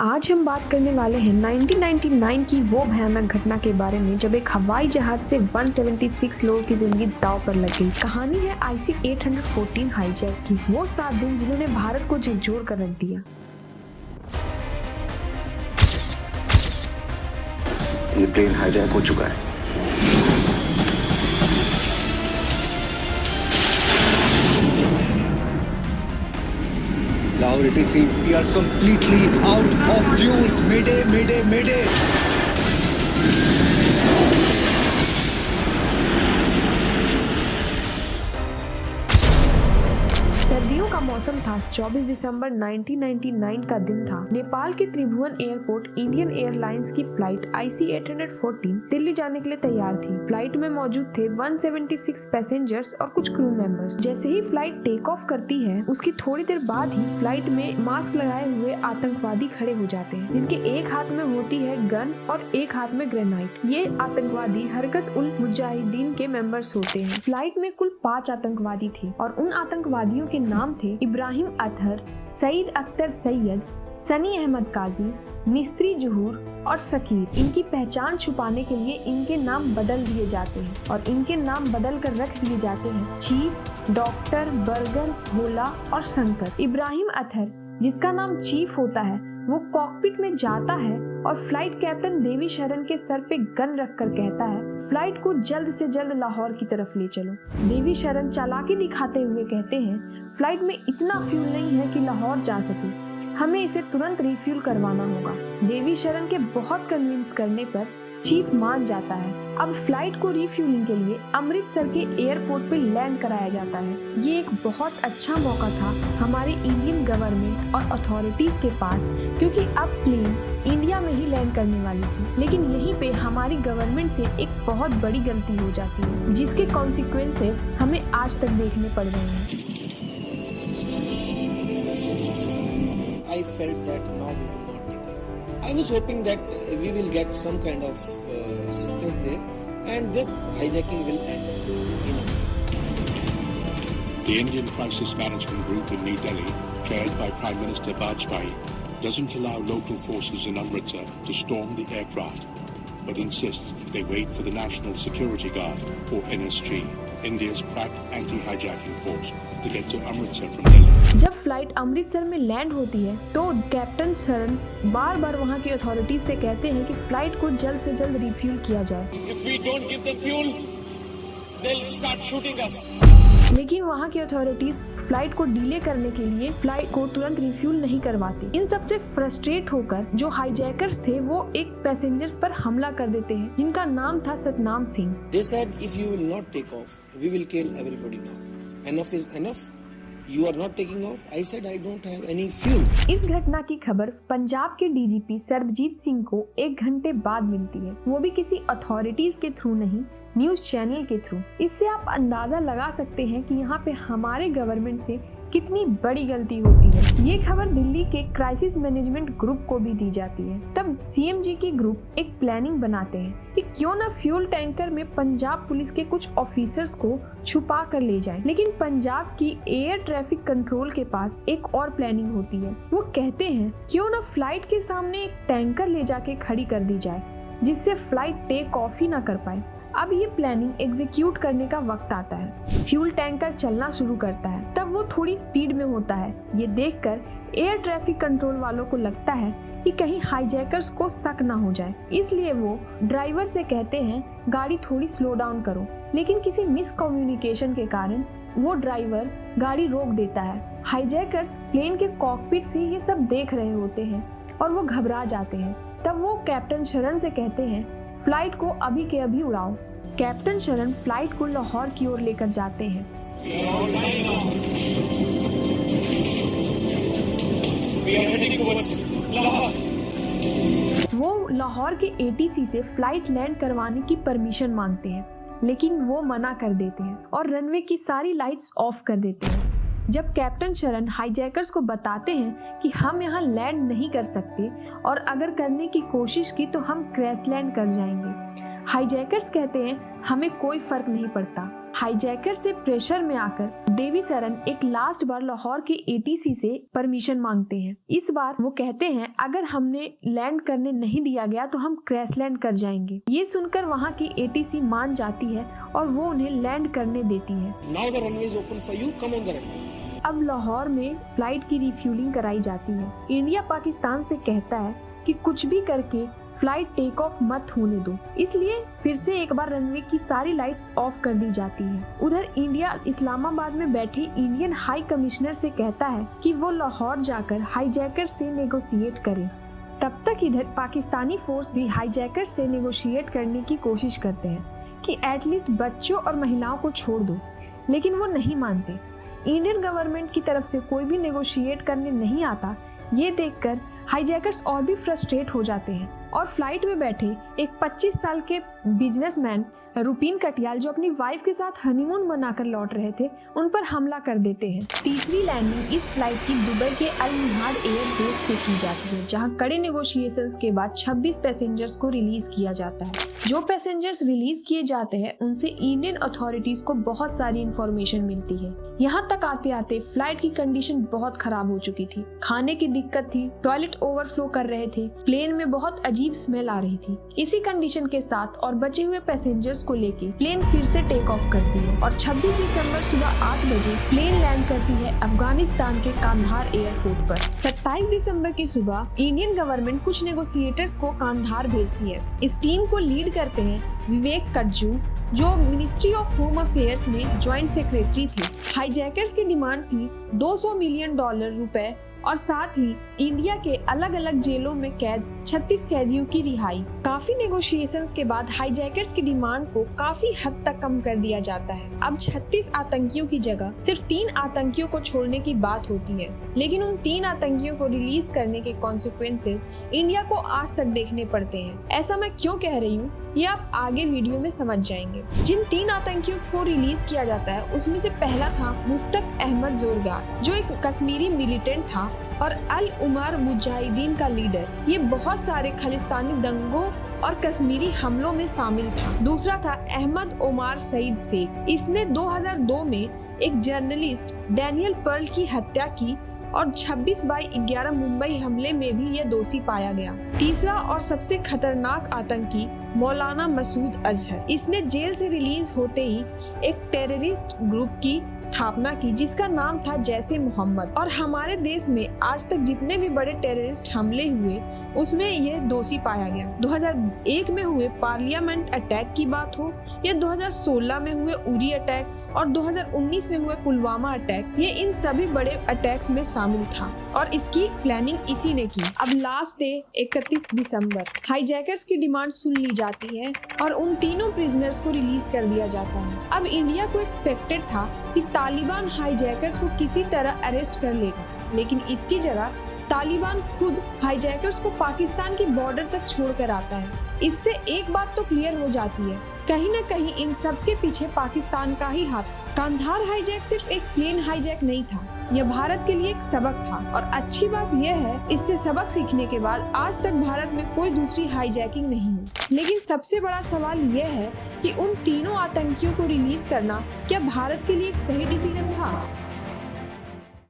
आज हम बात करने वाले हैं 1999 की वो भयानक घटना के बारे में जब एक हवाई जहाज से 176 लोगों की जिंदगी दांव पर लग गई। कहानी है IC-814 हाईजैक की, वो 7 दिन जिन्होंने भारत को झकझोर कर रख दिया। ये प्लेन हाईजैक हो चुका है। Lahore ATC, we are completely out of fuel. Mayday, mayday, mayday. सर्दियों का मौसम था। 24 दिसंबर 1999 का दिन था। नेपाल के त्रिभुवन एयरपोर्ट इंडियन एयरलाइंस की फ्लाइट IC-814 दिल्ली जाने के लिए तैयार थी। फ्लाइट में मौजूद थे 176 पैसेंजर्स और कुछ क्रू मेंबर्स। जैसे ही फ्लाइट टेक ऑफ करती है, उसकी थोड़ी देर बाद ही फ्लाइट में मास्क लगाए हुए आतंकवादी खड़े हो जाते हैं, जिनके एक हाथ में होती है गन और एक हाथ में ग्रेनाइट। ये आतंकवादी हरकत उल मुजाहिदीन के मेंबर्स होते हैं। फ्लाइट में कुल 5 आतंकवादी थे और उन आतंकवादियों के नाम थे इब्राहिम अतहर, सईद अख्तर सैयद, सनी अहमद काजी, मिस्त्री जुहूर और सकीर। इनकी पहचान छुपाने के लिए इनके नाम बदल दिए जाते हैं और इनके नाम बदल कर रख दिए जाते हैं चीफ, डॉक्टर, बर्गर, भोला और शंकर। इब्राहिम अतहर, जिसका नाम चीफ होता है, वो कॉकपिट में जाता है और फ्लाइट कैप्टन देवी शरण के सर पे गन रखकर कहता है, फ्लाइट को जल्द से जल्द लाहौर की तरफ ले चलो। देवी शरण चालाकी दिखाते हुए कहते हैं, फ्लाइट में इतना फ्यूल नहीं है कि लाहौर जा सके, हमें इसे तुरंत रिफ्यूल करवाना होगा। देवी शरण के बहुत कन्विंस करने पर चीफ मान जाता है। अब फ्लाइट को रिफ्यूलिंग के लिए अमृतसर के एयरपोर्ट पे लैंड कराया जाता है। ये एक बहुत अच्छा मौका था हमारे इंडियन गवर्नमेंट और अथॉरिटीज के पास, क्योंकि अब प्लेन इंडिया में ही लैंड करने वाली थी। लेकिन यहीं पे हमारी गवर्नमेंट से एक बहुत बड़ी गलती हो जाती है, जिसके कॉन्सिक्वेंसेस हमें आज तक देखने पड़ रहे हैं। I felt that now we will not take off. I was hoping that we will get some kind of assistance there, and this hijacking will end in a minute. The Indian Crisis Management Group in New Delhi, chaired by Prime Minister Vajpayee, doesn't allow local forces in Amritsar to storm the aircraft, but insists they wait for the National Security Guard, or NSG, India's crack anti-hijacking force, to get to Amritsar from Delhi. जब flight Amritsar में land होती है तो captain शरण बार बार वहाँ की authorities से कहते हैं कि फ्लाइट को जल्द से जल्द रिफ्यूल किया जाए। If we don't give them fuel, they'll start shooting us. लेकिन वहाँ की अथॉरिटीज फ्लाइट को डिले करने के लिए फ्लाइट को तुरंत रिफ्यूल नहीं करवाती। इन सबसे फ्रस्ट्रेट होकर जो हाईजैकर्स थे वो एक पैसेंजर्स पर हमला कर देते हैं, जिनका नाम था Satnam Singh. They said, if you will not take off, we will kill everybody now. Enough is enough. You are not taking off. I said I don't have any fuel. इस घटना की खबर पंजाब के DGP सरबजीत सिंह को 1 घंटे बाद मिलती है, वो भी किसी अथॉरिटीज के थ्रू नहीं, न्यूज चैनल के थ्रू। इससे आप अंदाजा लगा सकते हैं कि यहाँ पे हमारे गवर्नमेंट से कितनी बड़ी गलती होती है। ये खबर दिल्ली के क्राइसिस मैनेजमेंट ग्रुप को भी दी जाती है। तब CMG के ग्रुप एक प्लानिंग बनाते हैं कि क्यों ना फ्यूल टैंकर में पंजाब पुलिस के कुछ ऑफिसर्स को छुपा कर ले जाएं। लेकिन पंजाब की एयर ट्रैफिक कंट्रोल के पास एक और प्लानिंग होती है। वो कहते हैं क्यों ना फ्लाइट के सामने एक टैंकर ले जाके खड़ी कर दी जाए, जिससे फ्लाइट टेक ऑफ ही ना कर पाए। अब ये प्लानिंग एग्जीक्यूट करने का वक्त आता है। फ्यूल टैंकर चलना शुरू करता है, तब वो थोड़ी स्पीड में होता है। ये देखकर एयर ट्रैफिक कंट्रोल वालों को लगता है कि कहीं हाईजैकर्स को शक ना हो जाए, इसलिए वो ड्राइवर से कहते हैं गाड़ी थोड़ी स्लो डाउन करो। लेकिन किसी मिसकम्युनिकेशन के कारण वो ड्राइवर गाड़ी रोक देता है। हाईजैकर्स प्लेन के कॉकपिट से ये सब देख रहे होते हैं और वो घबरा जाते हैं। तब वो कैप्टन शरण से कहते हैं फ्लाइट को अभी के अभी उड़ाओ। कैप्टन शरण फ्लाइट को लाहौर की ओर लेकर जाते हैं। वो लाहौर के ATC से फ्लाइट लैंड करवाने की परमिशन मांगते हैं, लेकिन वो मना कर देते हैं और रनवे की सारी लाइट्स ऑफ कर देते हैं। जब कैप्टन शरण हाईजैकर्स को बताते हैं कि हम यहाँ लैंड नहीं कर सकते और अगर करने की कोशिश की तो हम क्रैश लैंड कर जाएंगे, हाईजैकर्स कहते हैं हमें कोई फर्क नहीं पड़ता, हाईजैकर से प्रेशर में आकर देवी सरन एक लास्ट बार लाहौर के ATC से परमिशन मांगते हैं। इस बार वो कहते हैं अगर हमने लैंड करने नहीं दिया गया तो हम क्रैश लैंड कर जाएंगे। ये सुनकर वहाँ की ATC मान जाती है और वो उन्हें लैंड करने देती है। Now the runway is open for you. Come on the runway. अब लाहौर में फ्लाइट की रिफ्यूलिंग कराई जाती है। इंडिया पाकिस्तान से कहता है कि कुछ भी करके फ्लाइट टेक ऑफ मत होने दो, इसलिए फिर से एक बार रनवे की सारी लाइट्स ऑफ कर दी जाती है। उधर इंडिया इस्लामाबाद में बैठे इंडियन हाई कमिश्नर से कहता है कि वो लाहौर जाकर हाईजैकर से नेगोशिएट करें। तब तक इधर पाकिस्तानी फोर्स भी हाईजैकर से नेगोशिएट करने की कोशिश करते हैं कि एटलीस्ट बच्चों और महिलाओं को छोड़ दो, लेकिन वो नहीं मानते। इंडियन गवर्नमेंट की तरफ से कोई भी नेगोशिएट करने नहीं आता। ये देखकर हाईजैकर्स और भी फ्रस्ट्रेट हो जाते हैं और फ्लाइट में बैठे एक 25 साल के बिजनेसमैन रुपीन कटियाल जो अपनी वाइफ के साथ हनीमून मनाकर लौट रहे थे, उन पर हमला कर देते हैं। तीसरी लैंडिंग इस फ्लाइट की दुबई के अल मिहाद एयरबेस पे की जाती है, जहां कड़े नेगोशिएशंस के बाद 26 पैसेंजर्स को रिलीज किया जाता है। जो पैसेंजर्स रिलीज किए जाते हैं उनसे इंडियन अथॉरिटीज को बहुत सारी इंफॉर्मेशन मिलती है। यहाँ तक आते आते फ्लाइट की कंडीशन बहुत खराब हो चुकी थी, खाने की दिक्कत थी, टॉयलेट ओवरफ्लो कर रहे थे, प्लेन में बहुत अजीब स्मेल आ रही थी। इसी कंडीशन के साथ और बचे हुए पैसेंजर्स को लेके प्लेन फिर से टेक ऑफ करती है और 26 दिसंबर सुबह 8 बजे प्लेन लैंड करती है अफगानिस्तान के कांधार एयरपोर्ट पर। 27 दिसंबर की सुबह इंडियन गवर्नमेंट कुछ नेगोशिएटर्स को कांधार भेजती है। इस टीम को लीड करते हैं विवेक कटजू, जो मिनिस्ट्री ऑफ होम अफेयर्स में ज्वाइंट सेक्रेटरी थे। हाईजैकर्स की डिमांड थी $200 मिलियन रुपए और साथ ही इंडिया के अलग अलग जेलों में कैद 36 कैदियों की रिहाई। काफी नेगोशिएशंस के बाद हाईजैकर्स की डिमांड को काफी हद तक कम कर दिया जाता है। अब 36 आतंकियों की जगह सिर्फ 3 आतंकियों को छोड़ने की बात होती है, लेकिन उन 3 आतंकियों को रिलीज करने के कॉन्सिक्वेंसेस इंडिया को आज तक देखने पड़ते हैं। ऐसा मैं क्यों कह रही हूँ ये आप आगे वीडियो में समझ जाएंगे। जिन 3 आतंकियों को रिलीज किया जाता है उसमें से पहला था मुस्तक अहमद जोरगार, जो एक कश्मीरी मिलिटेंट था और अल उमर मुजाहिदीन का लीडर। ये बहुत सारे खालिस्तानी दंगों और कश्मीरी हमलों में शामिल था। दूसरा था अहमद ओमार सईद शेख। इसने 2002 में एक जर्नलिस्ट डैनियल पर्ल की हत्या की और 26/11 मुंबई हमले में भी यह दोषी पाया गया। तीसरा और सबसे खतरनाक आतंकी मौलाना मसूद अजहर। इसने जेल से रिलीज होते ही एक टेररिस्ट ग्रुप की स्थापना की जिसका नाम था जैसे मोहम्मद, और हमारे देश में आज तक जितने भी बड़े टेररिस्ट हमले हुए उसमें यह दोषी पाया गया। 2001 में हुए पार्लियामेंट अटैक की बात हो या 2016 में हुए उरी अटैक और 2019 में हुए पुलवामा अटैक, ये इन सभी बड़े अटैक्स में शामिल था और इसकी प्लानिंग इसी ने की। अब लास्ट डे 31 दिसंबर हाईजैकर्स की डिमांड सुन ली जाती है और उन तीनों प्रिजनर्स को रिलीज कर दिया जाता है। अब इंडिया को एक्सपेक्टेड था कि तालिबान हाईजैकर्स को किसी तरह अरेस्ट कर लेगा, लेकिन इसकी जगह तालिबान खुद हाईजैकर्स को पाकिस्तान की बॉर्डर तक छोड़कर आता है। इससे एक बात तो क्लियर हो जाती है, कहीं न कहीं इन सब के पीछे पाकिस्तान का ही हाथ था। कांधार हाईजैक सिर्फ एक प्लेन हाईजैक नहीं था, यह भारत के लिए एक सबक था। और अच्छी बात यह है, इससे सबक सीखने के बाद आज तक भारत में कोई दूसरी हाईजैकिंग नहीं हुई। लेकिन सबसे बड़ा सवाल यह है कि उन तीनों आतंकियों को रिलीज करना क्या भारत के लिए एक सही डिसीजन था?